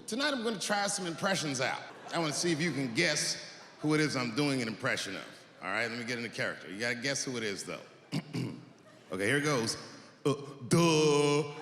Tonight I'm gonna try some impressions out. I wanna see if you can guess who it is I'm doing an impression of. All right, let me get into character. You gotta guess who it is, though. Okay, here it goes.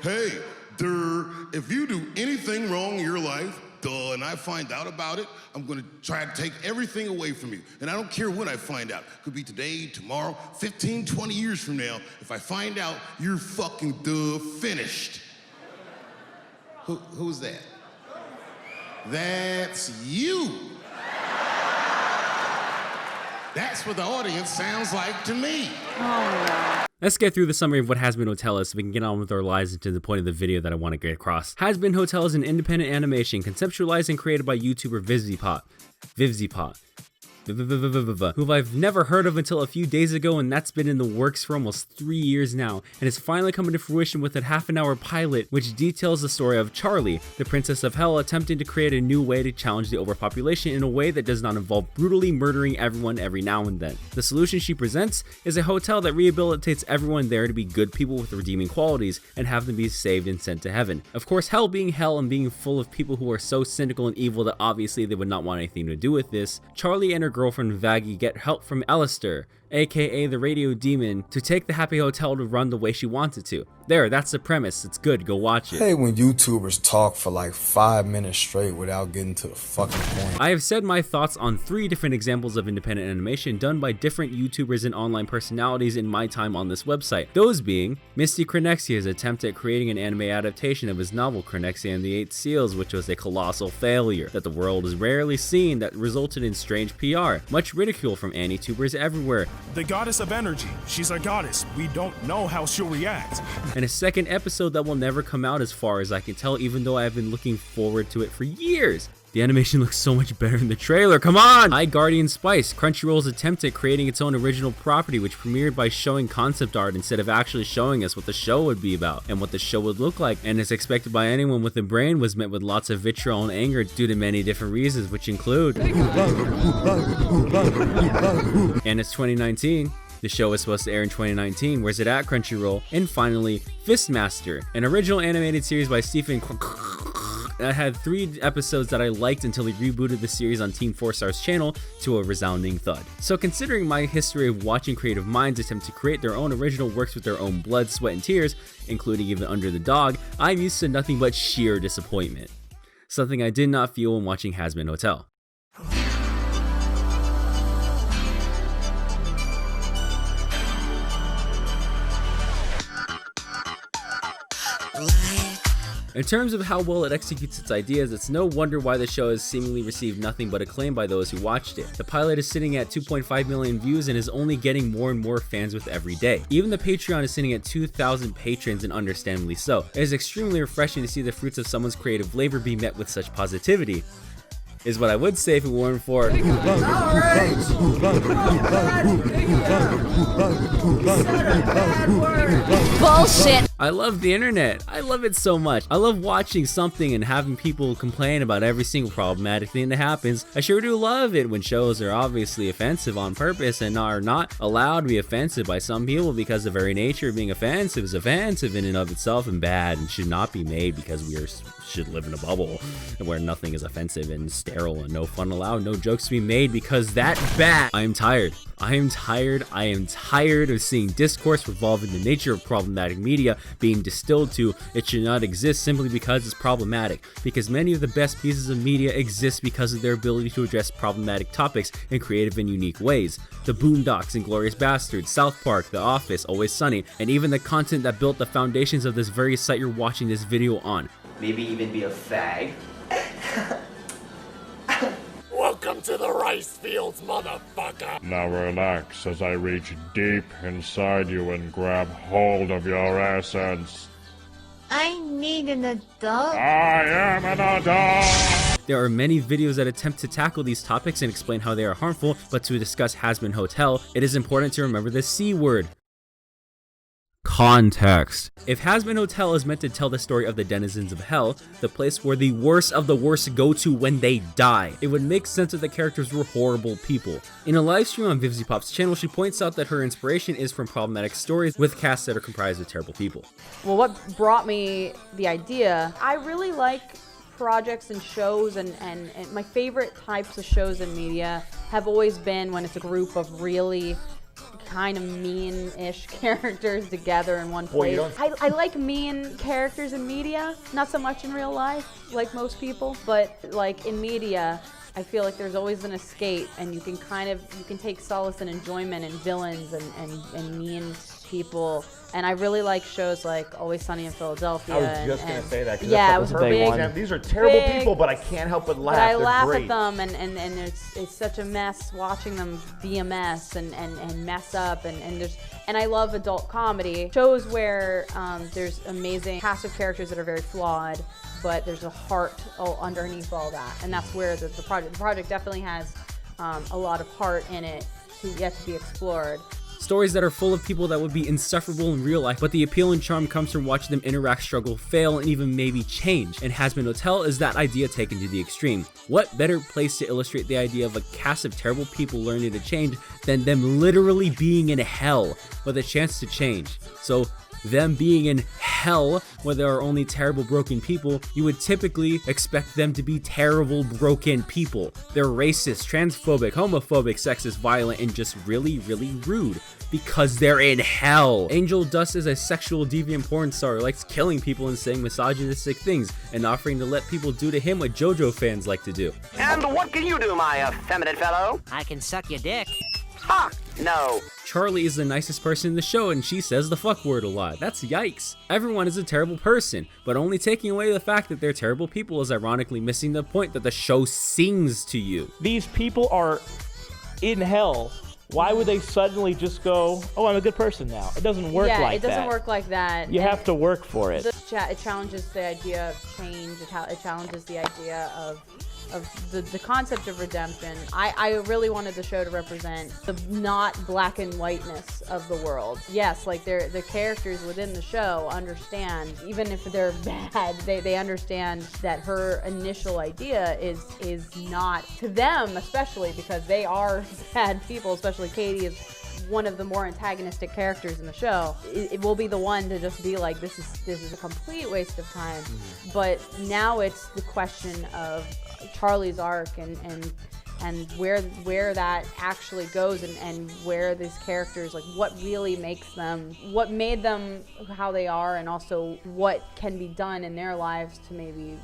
Hey, if you do anything wrong in your life, and I find out about it, I'm gonna try to take everything away from you. And I don't care when I find out. Could be today, tomorrow, 15, 20 years from now. If I find out, you're fucking finished. Who's that? That's you. That's what the audience sounds like to me. Oh. Let's get through the summary of what Hazbin Hotel is so we can get on with our lives and to the point of the video that I want to get across. Hazbin Hotel is an independent animation conceptualized and created by YouTuber Vivziepop, who I've never heard of until a few days ago, and that's been in the works for almost 3 years now, and it's finally coming to fruition with a half-an-hour pilot which details the story of Charlie, the princess of hell, attempting to create a new way to challenge the overpopulation in a way that does not involve brutally murdering everyone every now and then. The solution she presents is a hotel that rehabilitates everyone there to be good people with redeeming qualities and have them be saved and sent to heaven. Of course, hell being hell and being full of people who are so cynical and evil that obviously they would not want anything to do with this, Charlie and her girlfriend Vaggie get help from Alistair, aka the radio demon, to take the happy hotel to run the way she wants it to. There, that's the premise. It's good, go watch it. I hate when YouTubers talk for like 5 minutes straight without getting to the fucking point. I have said my thoughts on 3 different examples of independent animation done by different YouTubers and online personalities in my time on this website. Those being Misty Chronexia's attempt at creating an anime adaptation of his novel Chronexia and the Eight Seals, which was a colossal failure that the world has rarely seen that resulted in strange PR, much ridicule from Anitubers everywhere. The goddess of energy. She's a goddess. We don't know how she'll react. And a second episode that will never come out as far as I can tell, even though I have been looking forward to it for years. The animation looks so much better in the trailer, come on! High Guardian Spice, Crunchyroll's attempt at creating its own original property, which premiered by showing concept art instead of actually showing us what the show would be about and what the show would look like, and as expected by anyone with a brain, was met with lots of vitriol and anger due to many different reasons, which include and it's 2019. The show was supposed to air in 2019, where's it at, Crunchyroll? And finally, Fistmaster, an original animated series by Stephen that had 3 episodes that I liked until he rebooted the series on Team 4-Star's channel to a resounding thud. So considering my history of watching creative minds attempt to create their own original works with their own blood, sweat, and tears, including even Under the Dog, I'm used to nothing but sheer disappointment. Something I did not feel when watching Hazbin Hotel. In terms of how well it executes its ideas, it's no wonder why the show has seemingly received nothing but acclaim by those who watched it. The pilot is sitting at 2.5 million views and is only getting more and more fans with every day. Even the Patreon is sitting at 2,000 patrons, and understandably so. It is extremely refreshing to see the fruits of someone's creative labor be met with such positivity. Is what I would say if it weren't for bullshit. I love the internet. I love it so much. I love watching something and having people complain about every single problematic thing that happens. I sure do love it when shows are obviously offensive on purpose and are not allowed to be offensive by some people because the very nature of being offensive is offensive in and of itself and bad and should not be made because we should live in a bubble where nothing is offensive and sterile and no fun allowed, no jokes to be made because that's bad. I am tired. I am tired of seeing discourse revolving the nature of problematic media being distilled to it should not exist simply because it's problematic, because many of the best pieces of media exist because of their ability to address problematic topics in creative and unique ways. The Boondocks, Inglourious Basterds, South Park, The Office, Always Sunny, and even the content that built the foundations of this very site you're watching this video on. Maybe even be a fag. Welcome to the rice fields, motherfucker! Now relax as I reach deep inside you and grab hold of your essence. I need an adult. I am an adult! There are many videos that attempt to tackle these topics and explain how they are harmful, but to discuss Hazbin Hotel, it is important to remember the C word. Context. If Hazbin Hotel is meant to tell the story of the denizens of hell, the place where the worst of the worst go to when they die, it would make sense that the characters were horrible people. In a live stream on Vivziepop's channel, she points out that her inspiration is from problematic stories with casts that are comprised of terrible people. Well, what brought me the idea, I really like projects and shows and my favorite types of shows and media have always been when it's a group of really kind of mean-ish characters together in one place. I like mean characters in media, not so much in real life, like most people, but like in media, I feel like there's always an escape, and you can take solace and enjoyment in villains and mean people. And I really like shows like Always Sunny in Philadelphia. I was just going to say that. Yeah, it was a big one. These are terrible people, but I can't help but laugh. But I They're laugh great. at them, and it's such a mess watching them be a mess and mess up, and I love adult comedy. Shows where there's amazing cast of characters that are very flawed, but there's a heart underneath all that, and that's where the project definitely has a lot of heart in it yet to be explored. Stories that are full of people that would be insufferable in real life, but the appeal and charm comes from watching them interact, struggle, fail, and even maybe change. And Hazbin Hotel is that idea taken to the extreme. What better place to illustrate the idea of a cast of terrible people learning to change than them literally being in hell with a chance to change? So them being in hell, where there are only terrible, broken people, you would typically expect them to be terrible, broken people. They're racist, transphobic, homophobic, sexist, violent, and just really, really rude. Because they're in hell. Angel Dust is a sexual deviant porn star who likes killing people and saying misogynistic things, and offering to let people do to him what JoJo fans like to do. And what can you do, my effeminate fellow? I can suck your dick. Ha! No. Charlie is the nicest person in the show, and she says the fuck word a lot. That's yikes. Everyone is a terrible person, but only taking away the fact that they're terrible people is ironically missing the point that the show sings to you. These people are in hell. Why would they suddenly just go, oh, I'm a good person now? It doesn't work like that. Yeah, it doesn't work like that. You have to work for it. It challenges the idea of change. It challenges the idea of the concept of redemption. I really wanted the show to represent the not black and whiteness of the world. Yes, like the characters within the show understand, even if they're bad, they understand that her initial idea is not, to them especially, because they are bad people, especially Katie is one of the more antagonistic characters in the show. It will be the one to just be like, this is a complete waste of time. But now it's the question of Charlie's arc and where that actually goes and where these characters, like what really makes them, what made them how they are, and also what can be done in their lives to maybe,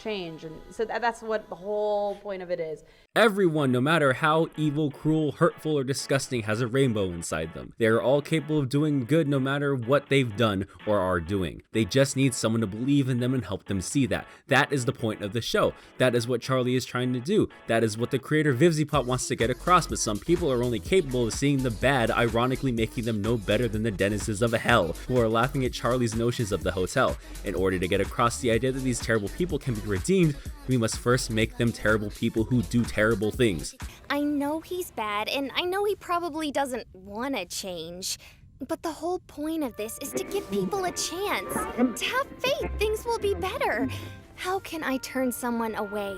change. And so that's what the whole point of it is. Everyone, no matter how evil, cruel, hurtful, or disgusting, has a rainbow inside them. They are all capable of doing good no matter what they've done or are doing. They just need someone to believe in them and help them see that. That is the point of the show. That is what Charlie is trying to do. That is what the creator Vivziepop wants to get across, but some people are only capable of seeing the bad, ironically making them no better than the denizens of hell, who are laughing at Charlie's notions of the hotel. In order to get across the idea that these terrible people can be redeemed, we must first make them terrible people who do terrible things. I know he's bad, and I know he probably doesn't want to change. But the whole point of this is to give people a chance. To have faith, things will be better. How can I turn someone away?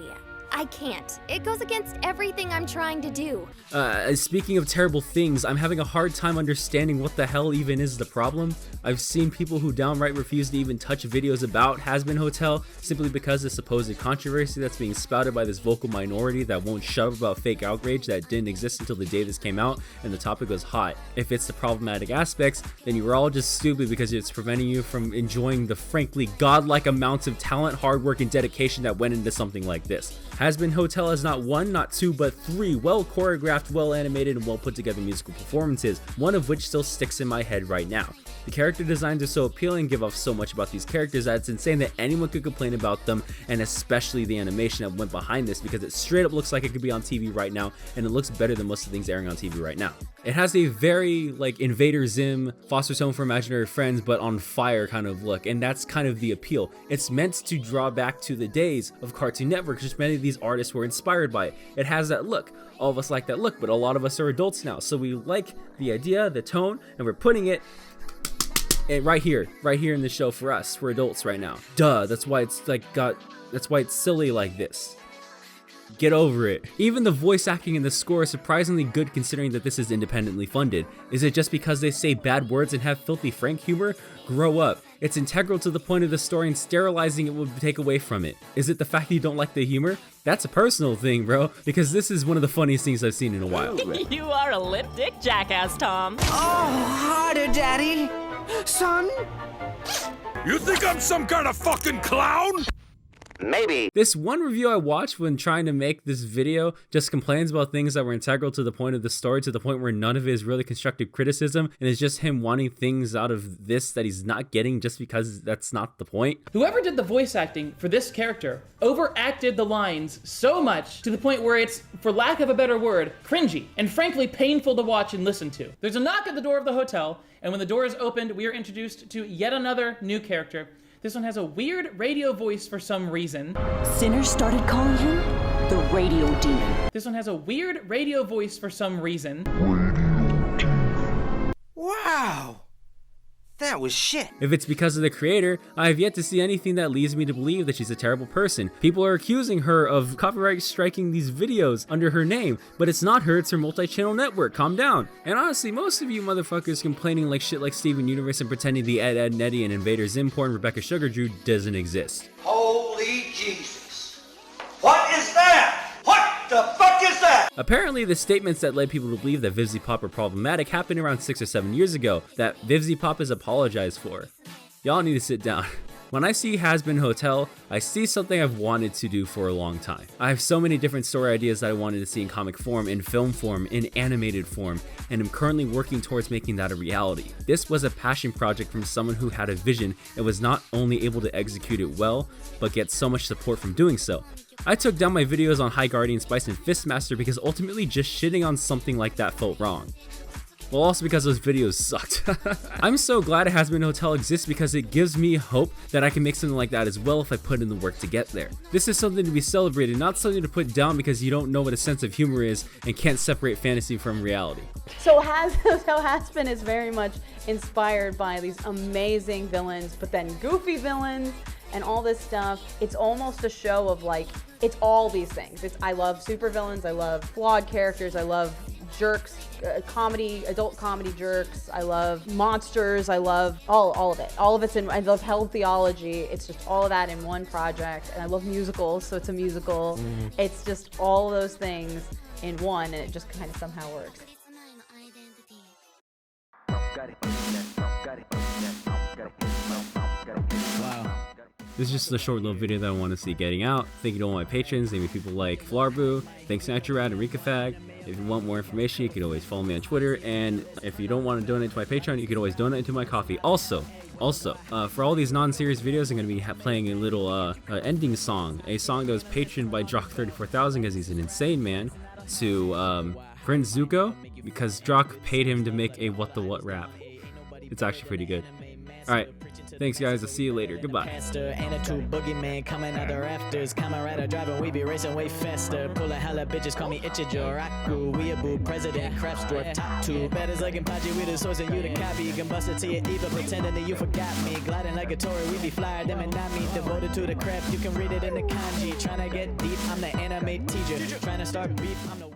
I can't. It goes against everything I'm trying to do. Speaking of terrible things, I'm having a hard time understanding what the hell even is the problem. I've seen people who downright refuse to even touch videos about Hazbin Hotel simply because the supposed controversy that's being spouted by this vocal minority that won't shut up about fake outrage that didn't exist until the day this came out and the topic was hot. If it's the problematic aspects, then you were all just stupid because it's preventing you from enjoying the frankly godlike amounts of talent, hard work, and dedication that went into something like this. Hazbin Hotel has not one, not two, but three well choreographed, well animated, and well put together musical performances, one of which still sticks in my head right now. The character designs are so appealing, give off so much about these characters that it's insane that anyone could complain about them, and especially the animation that went behind this, because it straight up looks like it could be on TV right now, and it looks better than most of the things airing on TV right now. It has a very like Invader Zim, Foster's Home for Imaginary Friends, but on fire kind of look, and that's kind of the appeal. It's meant to draw back to the days of Cartoon Network, just many of these artists were inspired by it. It has that look. All of us like that look, but a lot of us are adults now, so we like the idea, the tone, and we're putting it right here in the show for us. We're adults right now. Duh, that's why it's that's why it's silly like this. Get over it. Even the voice acting in the score is surprisingly good considering that this is independently funded. Is it just because they say bad words and have filthy frank humor? Grow up. It's integral to the point of the story, and sterilizing it will take away from it. Is it the fact that you don't like the humor? That's a personal thing, bro, because this is one of the funniest things I've seen in a while. You are a lip-dick jackass, Tom. Oh, harder, Daddy. Son? You think I'm some kind of fucking clown? Maybe. This one review I watched when trying to make this video just complains about things that were integral to the point of the story, to the point where none of it is really constructive criticism, and it's just him wanting things out of this that he's not getting just because that's not the point. Whoever did the voice acting for this character overacted the lines so much to the point where it's, for lack of a better word, cringy and frankly painful to watch and listen to. There's a knock at the door of the hotel, and when the door is opened, we are introduced to yet another new character. This one has a weird radio voice for some reason. Sinners started calling him the Radio Demon. This one has a weird radio voice for some reason. Wow. That was shit. If it's because of the creator, I have yet to see anything that leads me to believe that she's a terrible person. People are accusing her of copyright striking these videos under her name, but it's not her, it's her multi-channel network. Calm down. And honestly, most of you motherfuckers complaining like shit like Steven Universe and pretending the Ed, Ed, Nettie and Invader Zimporn and Rebecca Sugar Drew doesn't exist. Holy Jesus. What is that? What the fuck is that? Apparently, the statements that led people to believe that Vivziepop are problematic happened around 6 or 7 years ago, that Vivziepop is apologized for. Y'all need to sit down. When I see Hazbin Hotel, I see something I've wanted to do for a long time. I have so many different story ideas that I wanted to see in comic form, in film form, in animated form, and I'm currently working towards making that a reality. This was a passion project from someone who had a vision and was not only able to execute it well, but get so much support from doing so. I took down my videos on High Guardian, Spice, and Fistmaster because ultimately just shitting on something like that felt wrong. Well, also because those videos sucked. I'm so glad Hazbin Hotel exists because it gives me hope that I can make something like that as well if I put in the work to get there. This is something to be celebrated, not something to put down because you don't know what a sense of humor is and can't separate fantasy from reality. So Hazbin is very much inspired by these amazing villains, but then goofy villains and all this stuff. It's almost a show of like, it's all these things. I love supervillains, I love flawed characters, I love jerks, comedy, adult comedy jerks, I love monsters, I love all of it. All of it's in, I love held theology, it's just all of that in one project, and I love musicals, so it's a musical. It's just all those things in one, and it just kind of somehow works. Wow. This is just a short little video that I want to see getting out. Thank you to all my patrons, namely people like Flarbu, thanks Naturad and Rikafag. If you want more information, you can always follow me on Twitter, and if you don't want to donate to my Patreon, you can always donate to my coffee. Also, for all these non-serious videos, I'm going to be playing a little ending song, a song that was patroned by Drock34000 because he's an insane man, to Prince Zuko, because Drock paid him to make a WatTheWut rap. It's actually pretty good. Alright, thanks guys, I'll see you later, goodbye. And a two boogeyman coming out the rafters. Camarada driving, we be racing way faster. Pull a hella bitches, call me Ichijoraku. We a boo president, crap store top two. Betters like Nunmanji, we the source and you the copy. You can bust it to your Eva, pretending that you forgot me. Gliding like a Tory, we be flyer, them and not me. Devoted to the craft, you can read it in the kanji. Trying to get deep, I'm the anime teacher. Trying to start beef, I'm the